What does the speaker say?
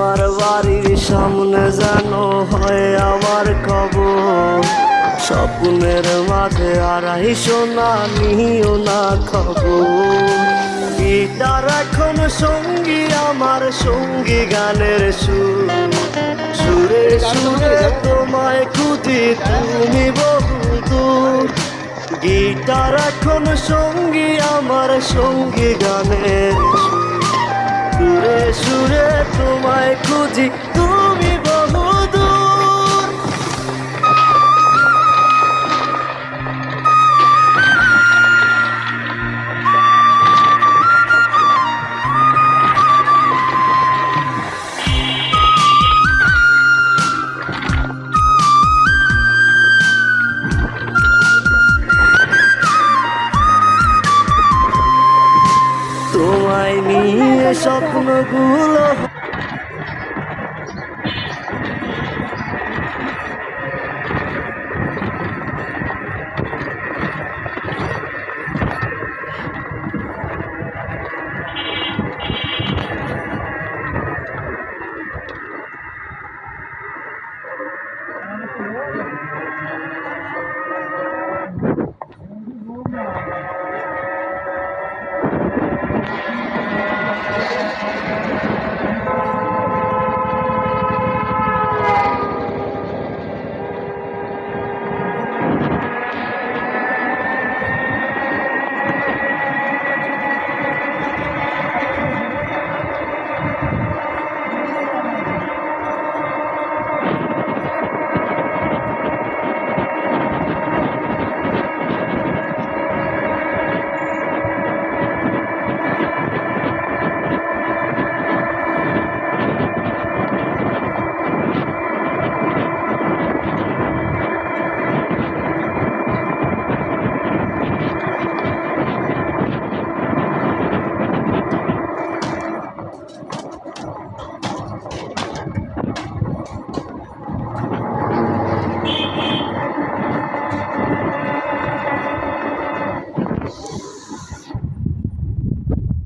তোমার বাড়ির সামনে যেন হয় আমার কবর। স্বপ্নের মাঝে আড়াই সোনা নিও না খবর। গিটার এখন সঙ্গী আমার, সঙ্গী গানের সুর। সুরে সুরে তোমায় খুঁজি তুমি বহু দূর। গিটার এখন সঙ্গী আমার, সঙ্গী গানের সুর। সুরে সুরে তোমায় খুঁজি তুমি বহু দূর। তোমায় নিয়ে স্বপ্নগুলো